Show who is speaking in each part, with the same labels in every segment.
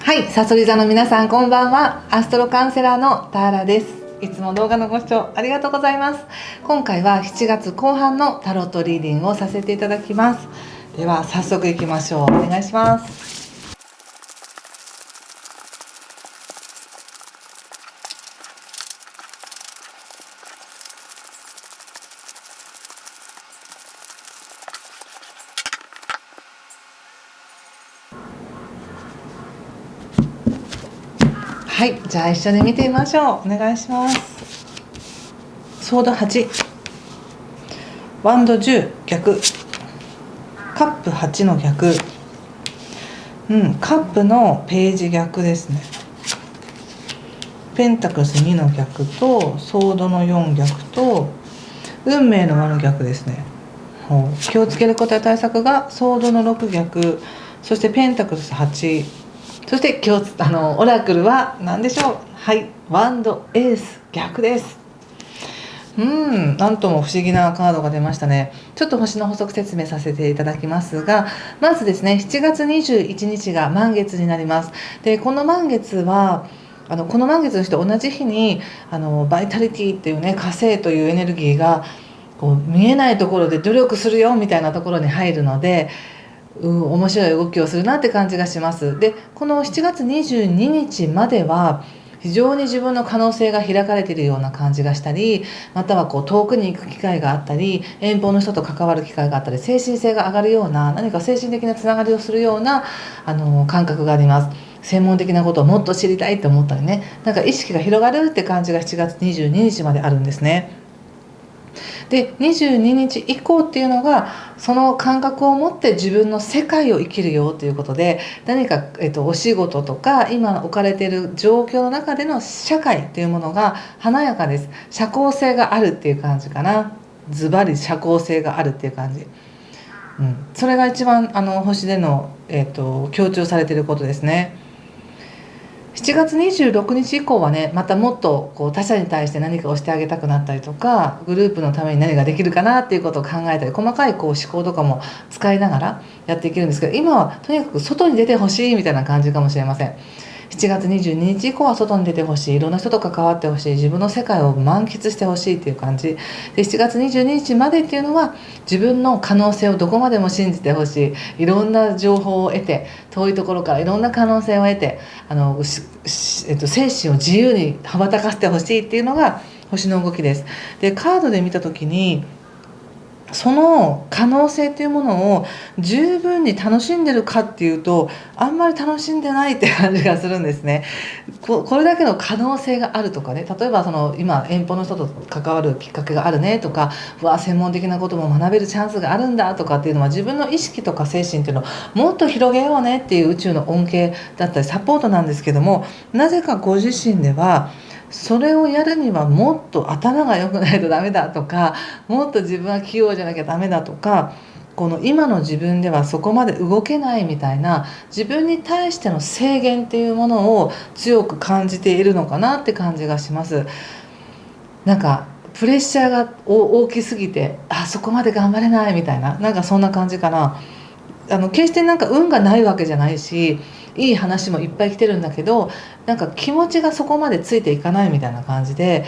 Speaker 1: はい、さそり座の皆さんこんばんは。アストロカウンセラーのターラです。いつも動画のご視聴ありがとうございます。今回は7月後半のタロットリーディングをさせていただきます。では早速いきましょう。お願いします。はい、じゃあ一緒に見てみましょう。お願いします。ソード8、ワンド10逆、カップ8の逆、カップのページ逆ですね。ペンタクルス2の逆とソードの4逆と運命の輪の逆ですね。気をつけることや対策がソードの6逆、そしてペンタクルス8、そしてオラクルは何でしょう。はい、ワンドエース逆です。なんとも不思議なカードが出ましたね。ちょっと星の補足説明させていただきますが、まずですね、7月21日が満月になります。で、この満月はこの満月の日と同じ日にバイタリティっていうね、火星というエネルギーがこう見えないところで努力するよみたいなところに入るので、面白い動きをするなって感じがします。で、この7月22日までは非常に自分の可能性が開かれているような感じがしたり、または遠くに行く機会があったり、遠方の人と関わる機会があったり、精神性が上がるような、何か精神的なつながりをするような感覚があります。専門的なことをもっと知りたいって思ったりね、なんか意識が広がるって感じが7月22日まであるんですね。で、22日以降っていうのがその感覚を持って自分の世界を生きるよということで、何か、お仕事とか今置かれている状況の中での社会っていうものが華やかです。社交性があるっていう感じかな。ズバリ社交性があるっていう感じ、それが一番星での、強調されていることですね。7月26日以降はね、またもっと他者に対して何かをしてあげたくなったりとか、グループのために何ができるかなっていうことを考えたり、細かい思考とかも使いながらやっていけるんですけど、今はとにかく外に出てほしいみたいな感じかもしれません。7月22日以降は外に出てほしい、いろんな人と関わってほしい、自分の世界を満喫してほしいっていう感じで、7月22日までっていうのは自分の可能性をどこまでも信じてほしい、いろんな情報を得て、遠いところからいろんな可能性を得て精神を自由に羽ばたかせてほしいっていうのが星の動きです。で、カードで見た時にその可能性というものを十分に楽しんでるかっていうと、あんまり楽しんでないって感じがするんですね。これだけの可能性があるとかね、例えば今遠方の人と関わるきっかけがあるねとか、専門的なことも学べるチャンスがあるんだとかっていうのは、自分の意識とか精神っていうのをもっと広げようねっていう宇宙の恩恵だったりサポートなんですけども、なぜかご自身ではそれをやるにはもっと頭が良くないとダメだとか、もっと自分は器用じゃなきゃダメだとか、この今の自分ではそこまで動けないみたいな、自分に対しての制限っていうものを強く感じているのかなって感じがします。なんかプレッシャーが大きすぎて、そこまで頑張れないみたいな、なんかそんな感じかな。決してなんか運がないわけじゃないし、いい話もいっぱい来てるんだけど、なんか気持ちがそこまでついていかないみたいな感じで、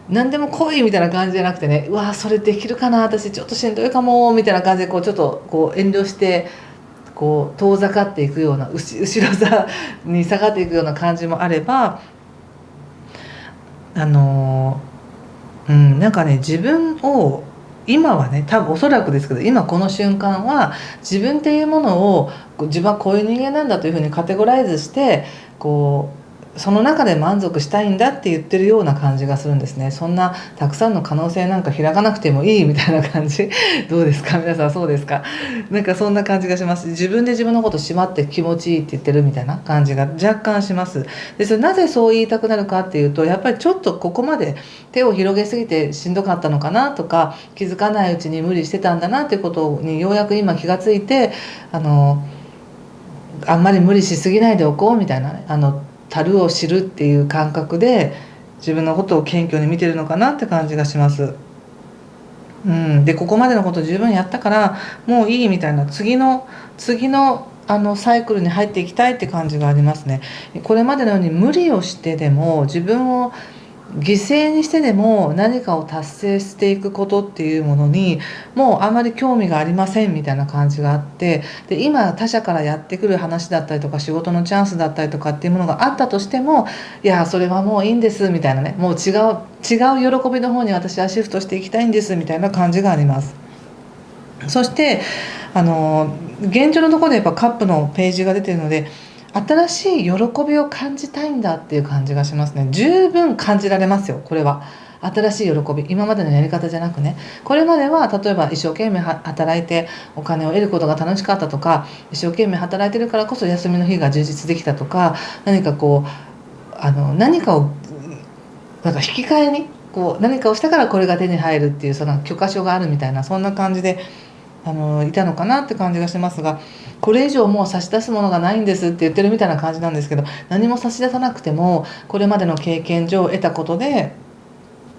Speaker 1: 何でも来いみたいな感じじゃなくてね、それできるかな、私ちょっとしんどいかもみたいな感じで、ちょっと遠慮して遠ざかっていくような、後ろ座に下がっていくような感じもあれば、なんかね、自分を今はね、多分おそらくですけど、今この瞬間は自分っていうものを自分はこういう人間なんだというふうにカテゴライズして、その中で満足したいんだって言ってるような感じがするんですね。そんなたくさんの可能性なんか開かなくてもいいみたいな感じどうですか皆さん、そうですか？なんかそんな感じがします。自分で自分のことしまって気持ちいいって言ってるみたいな感じが若干します。で、それなぜそう言いたくなるかっていうと、やっぱりちょっとここまで手を広げすぎてしんどかったのかなとか、気づかないうちに無理してたんだなっていうことにようやく今気がついて、あんまり無理しすぎないでおこうみたいなね、樽を知るっていう感覚で自分のことを謙虚に見てるのかなって感じがします。で、ここまでのこと十分やったからもういいみたいな、次のサイクルに入っていきたいって感じがありますね。これまでのように無理をしてでも自分を犠牲にしてでも何かを達成していくことっていうものにもうあまり興味がありませんみたいな感じがあって、で今他者からやってくる話だったりとか仕事のチャンスだったりとかっていうものがあったとしても、いやそれはもういいんですみたいなね、もう違う喜びの方に私はシフトしていきたいんですみたいな感じがあります。そして現状のところでやっぱカップのページが出てるので、新しい喜びを感じたいんだっていう感じがしますね。十分感じられますよ、これは。新しい喜び、今までのやり方じゃなくね、これまでは例えば一生懸命働いてお金を得ることが楽しかったとか、一生懸命働いてるからこそ休みの日が充実できたとか、何かこう何かをなんか引き換えに何かをしたからこれが手に入るっていうその許可書があるみたいな、そんな感じでいたのかなって感じがしますが、これ以上もう差し出すものがないんですって言ってるみたいな感じなんですけど、何も差し出さなくてもこれまでの経験上得たことで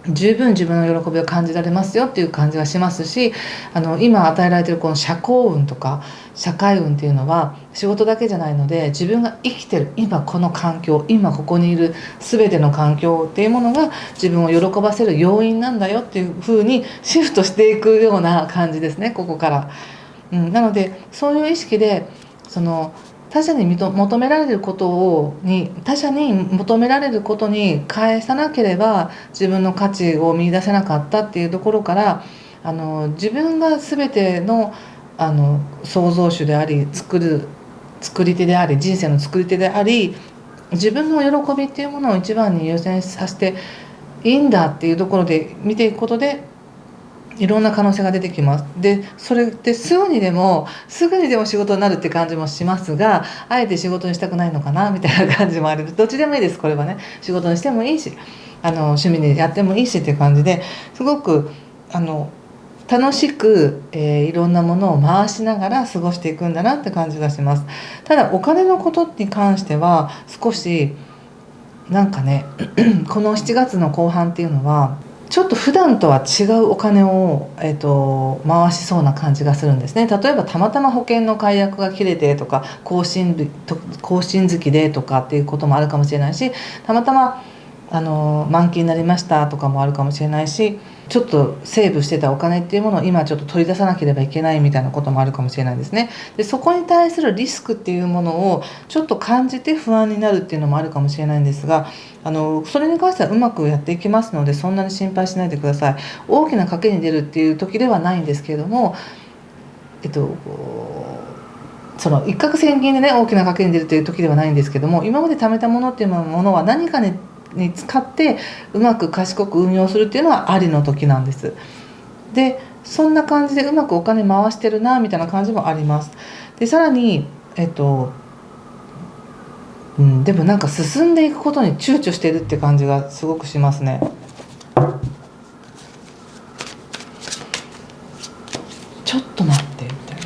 Speaker 1: 十分自分の喜びを感じられますよっていう感じがしますし、今与えられているこの社交運とか社会運っていうのは仕事だけじゃないので、自分が生きてる今この環境、今ここにいる全ての環境っていうものが自分を喜ばせる要因なんだよっていう風にシフトしていくような感じですね、ここから。なのでそういう意識で他者に求められること他者に求められることに返さなければ自分の価値を見出せなかったっていうところから、自分が全ての創造主であり作り手であり人生の作り手であり、自分の喜びっていうものを一番に優先させていいんだっていうところで見ていくことで、いろんな可能性が出てきます。でそれってすぐにでも仕事になるって感じもしますが、あえて仕事にしたくないのかなみたいな感じもある。どっちでもいいです。これはね、仕事にしてもいいし趣味にやってもいいしっていう感じで、すごく楽しく、いろんなものを回しながら過ごしていくんだなって感じがします。ただお金のことに関しては少しなんかねこの7月の後半っていうのはちょっと普段とは違うお金を、回しそうな感じがするんですね。例えばたまたま保険の解約が切れてとか更新月でとかっていうこともあるかもしれないし、たまたま満期になりましたとかもあるかもしれないし、ちょっとセーブしてたお金っていうものを今ちょっと取り出さなければいけないみたいなこともあるかもしれないですね。でそこに対するリスクっていうものをちょっと感じて不安になるっていうのもあるかもしれないんですが、それに関してはうまくやっていきますので、そんなに心配しないでください。大きな賭けに出るっていう時ではないんですけれども、その一攫千金でね大きな賭けに出るという時ではないんですけども、今まで貯めたものっていうものは何かに使ってうまく賢く運用するっていうのはありの時なんです。でそんな感じでうまくお金回してるなみたいな感じもあります。でさらにでもなんか進んでいくことに躊躇してるって感じがすごくしますね。ちょっと待ってみたい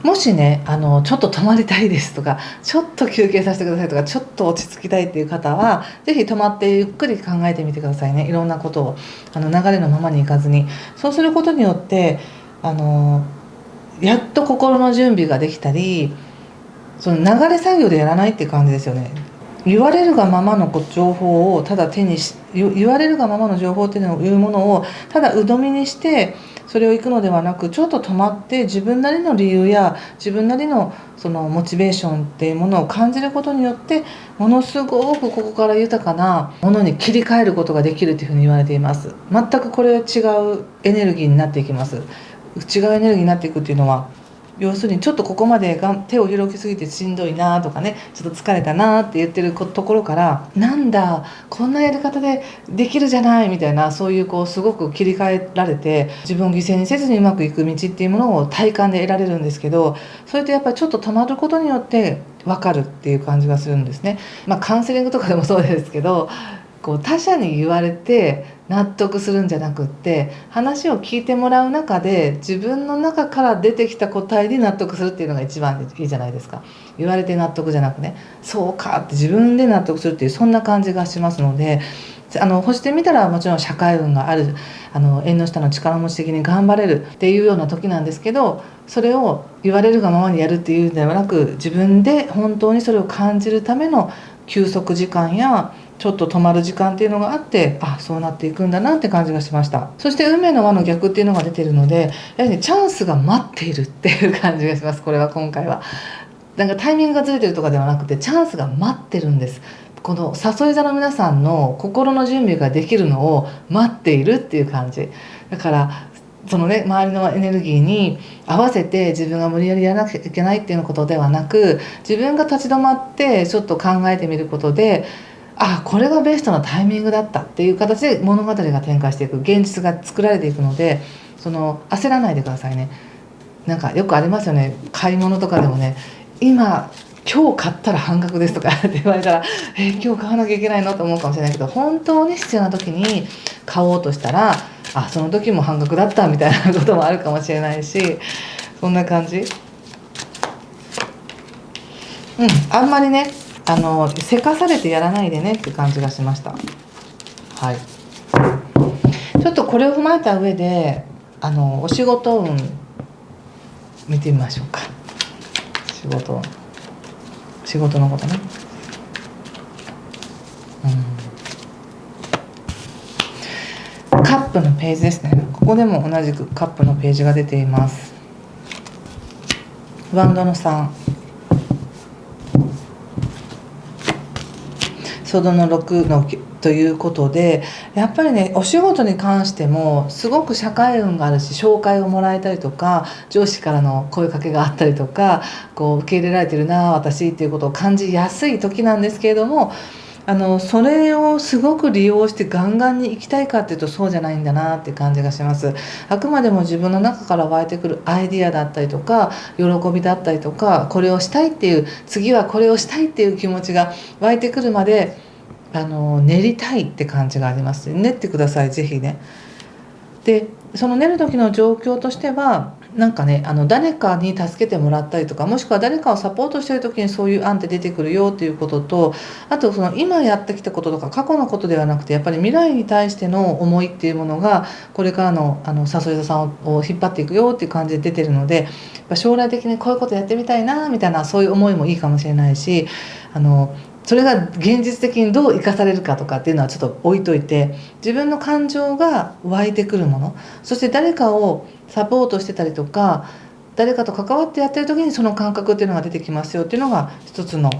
Speaker 1: な。もしねちょっと泊まりたいですとか、ちょっと休憩させてくださいとか、ちょっと落ち着きたいっていう方は是非泊まってゆっくり考えてみてくださいね。いろんなことを流れのままにいかずに、そうすることによってやっと心の準備ができたり、その流れ作業でやらないっていう感じですよね。言われるがままの情報をただ言われるがままの情報っていうものをただ鵜呑みにしてそれを行くのではなく、ちょっと止まって自分なりの理由や自分なりのそのモチベーションっていうものを感じることによって、ものすごくここから豊かなものに切り替えることができるというふうに言われています。全くこれ違うエネルギーになっていきます。違うエネルギーになっていくっていうのは、要するにちょっとここまで手を広げすぎてしんどいなとかね、ちょっと疲れたなって言ってるところから、なんだこんなやり方でできるじゃないみたいな、そういうすごく切り替えられて自分を犠牲にせずにうまくいく道っていうものを体感で得られるんですけど、それってやっぱりちょっと止まることによって分かるっていう感じがするんですね。カウンセリングとかでもそうですけど、他者に言われて納得するんじゃなくって、話を聞いてもらう中で自分の中から出てきた答えに納得するっていうのが一番いいじゃないですか。言われて納得じゃなくね、そうかって自分で納得するっていう、そんな感じがしますので、星で見たらもちろん社会運がある、縁の下の力持ち的に頑張れるっていうような時なんですけど、それを言われるがままにやるっていうんではなく、自分で本当にそれを感じるための休息時間やちょっと止まる時間っていうのがあって、あ、そうなっていくんだなって感じがしました。そして運命の輪の逆っていうのが出てるので、やはりね、チャンスが待っているっていう感じがします。これは今回はなんかタイミングがずれてるとかではなくて、チャンスが待ってるんです。この誘い座の皆さんの心の準備ができるのを待っているっていう感じだから、そのね、周りのエネルギーに合わせて自分が無理やりやらなきゃいけないっていうことではなく、自分が立ち止まってちょっと考えてみることで、あ、これがベストなタイミングだったっていう形で物語が展開していく、現実が作られていくので、焦らないでくださいね。なんかよくありますよね、買い物とかでもね、今日買ったら半額ですとかって言われたら、今日買わなきゃいけないのと思うかもしれないけど、本当に必要な時に買おうとしたら、あ、その時も半額だったみたいなこともあるかもしれないし、そんな感じ。あんまりね、せかされてやらないでねって感じがしました。はい。ちょっとこれを踏まえた上で、お仕事運見てみましょうか。仕事のことね。カップのページですね。ここでも同じくカップのページが出ています。ワンドの3、ソードの6のということで、やっぱりね、お仕事に関してもすごく社会運があるし、紹介をもらえたりとか、上司からの声かけがあったりとか、こう受け入れられてるな私っていうことを感じやすい時なんですけれども、それをすごく利用してガンガンに行きたいかっていうと、そうじゃないんだなっていう感じがします。あくまでも自分の中から湧いてくるアイディアだったりとか、喜びだったりとか、これをしたいっていう、次はこれをしたいっていう気持ちが湧いてくるまで、練りたいって感じがあります。練ってください、ぜひね。で、その練る時の状況としては、なんかね、誰かに助けてもらったりとか、もしくは誰かをサポートしてる時にそういう案って出てくるよっていうことと、あとその今やってきたこととか過去のことではなくて、やっぱり未来に対しての思いっていうものがこれからの誘い座さんを引っ張っていくよっていう感じで出てるので、やっぱ将来的にこういうことやってみたいなみたいな、そういう思いもいいかもしれないし、それが現実的にどう生かされるかとかっていうのはちょっと置いといて、自分の感情が湧いてくるもの、そして誰かをサポートしてたりとか、誰かと関わってやってる時にその感覚っていうのが出てきますよっていうのが一つの、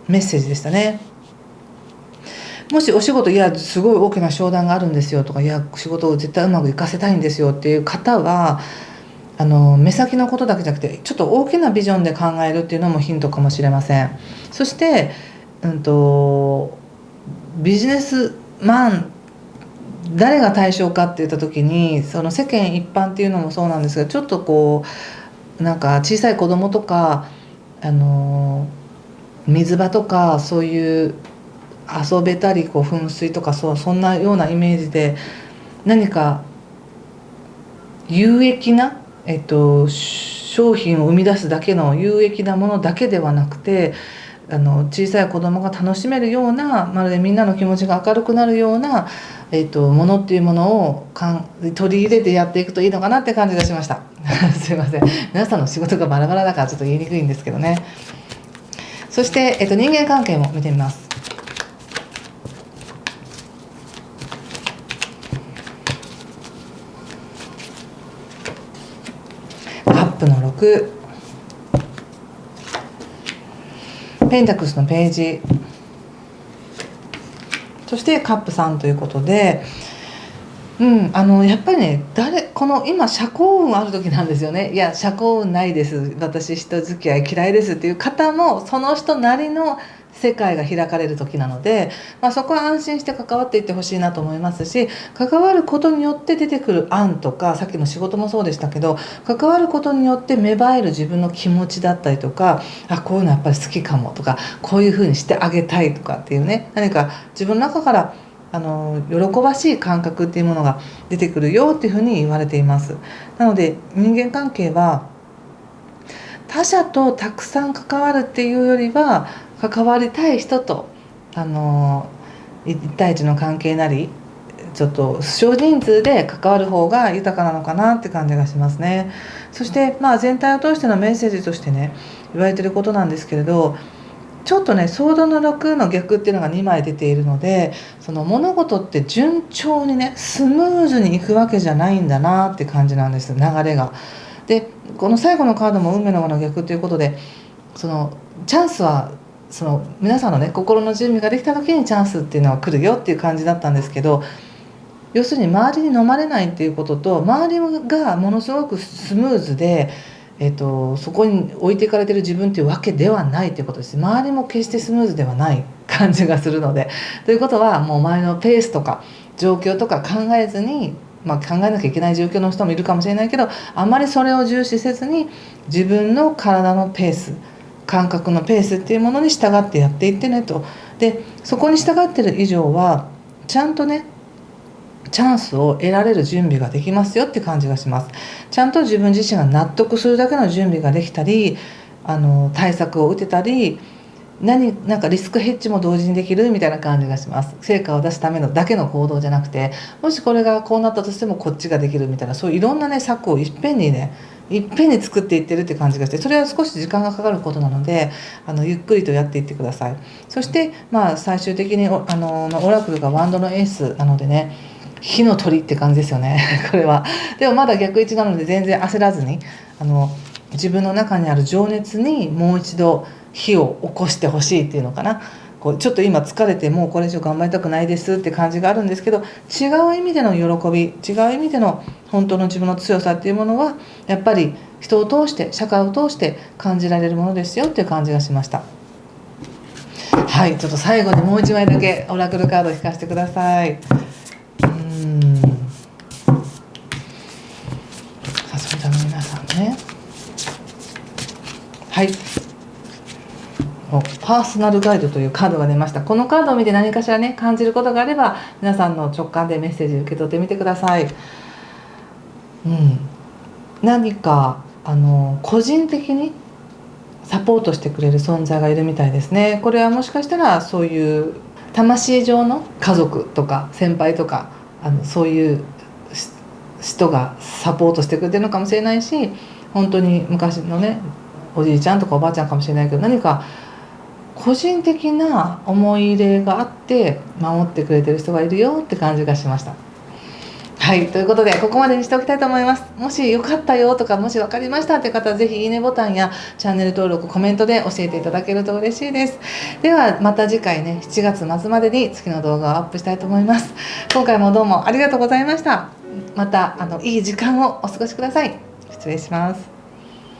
Speaker 1: メッセージでしたね。もしお仕事、いやすごい大きな商談があるんですよとか、いや仕事を絶対うまくいかせたいんですよっていう方は、目先のことだけじゃなくて、ちょっと大きなビジョンで考えるっていうのもヒントかもしれません。そして、ビジネスマン、誰が対象かって言った時に、その世間一般っていうのもそうなんですが、ちょっとこうなんか小さい子供とか、水場とか、そういう遊べたり、こう噴水とか、そんなようなイメージで、何か有益な、商品を生み出すだけの有益なものだけではなくて、小さい子供が楽しめるような、まるでみんなの気持ちが明るくなるような、ものっていうものを取り入れてやっていくといいのかなって感じがしましたすいません、皆さんの仕事がバラバラだからちょっと言いにくいんですけどね。そして、人間関係も見てみます。カップの6、ペンタクスのページ、そしてカップ3ということで、やっぱりね、この今社交運ある時なんですよね。いや社交運ないです、私人付き合い嫌いですっていう方も、その人なりの世界が開かれる時なので、そこは安心して関わっていってほしいなと思いますし、関わることによって出てくる案とか、さっきの仕事もそうでしたけど、関わることによって芽生える自分の気持ちだったりとか、こういうのやっぱり好きかもとか、こういうふうにしてあげたいとかっていうね、何か自分の中から喜ばしい感覚っていうものが出てくるよっていうふうに言われています。なので人間関係は他者とたくさん関わるっていうよりは、関わりたい人と一対一の関係なり、ちょっと少人数で関わる方が豊かなのかなって感じがしますね。そして全体を通してのメッセージとしてね、言われてることなんですけれど、ちょっとね、ソードの6の逆っていうのが2枚出ているので、その物事って順調にね、スムーズにいくわけじゃないんだなって感じなんです、流れが。でこの最後のカードも運命の輪の逆ということで、そのチャンスは皆さんのね、心の準備ができた時にチャンスっていうのは来るよっていう感じだったんですけど、要するに周りに飲まれないっていうことと、周りがものすごくスムーズで、そこに置いていかれてる自分っていうわけではないということです。周りも決してスムーズではない感じがするので、ということはもう周りのペースとか状況とか考えずに、考えなきゃいけない状況の人もいるかもしれないけど、あまりそれを重視せずに、自分の体のペース、感覚のペースっていうものに従ってやっていってねと。でそこに従ってる以上はちゃんとね、チャンスを得られる準備ができますよって感じがします。ちゃんと自分自身が納得するだけの準備ができたり、対策を打てたり、なんかリスクヘッジも同時にできるみたいな感じがします。成果を出すためのだけの行動じゃなくて、もしこれがこうなったとしてもこっちができるみたいな、そういういろんなね策をいっぺんに作っていってるって感じがして、それは少し時間がかかることなので、ゆっくりとやっていってください。そして最終的にオラクルがワンドのエースなのでね、火の鳥って感じですよねこれは。でもまだ逆位置なので全然焦らずに、自分の中にある情熱にもう一度火を起こしてほしいっていうのかな。ちょっと今疲れてもうこれ以上頑張りたくないですって感じがあるんですけど、違う意味での喜び、違う意味での本当の自分の強さっていうものはやっぱり人を通して、社会を通して感じられるものですよっていう感じがしました。はい、ちょっと最後にもう一枚だけオラクルカードを引かせてください。それでは皆さんね、はい、パーソナルガイドというカードが出ました。このカードを見て何かしらね感じることがあれば、皆さんの直感でメッセージ受け取ってみてください。何か個人的にサポートしてくれる存在がいるみたいですね。これはもしかしたらそういう魂上の家族とか先輩とかそういう人がサポートしてくれてるのかもしれないし、本当に昔のねおじいちゃんとかおばあちゃんかもしれないけど、何か個人的な思い入れがあって守ってくれてる人がいるよって感じがしました。はい、ということでここまでにしておきたいと思います。もしよかったよとか、もし分かりましたという方はぜひいいねボタンやチャンネル登録、コメントで教えていただけると嬉しいです。ではまた次回ね、7月末までに次の動画をアップしたいと思います。今回もどうもありがとうございました。またいい時間をお過ごしください。失礼します。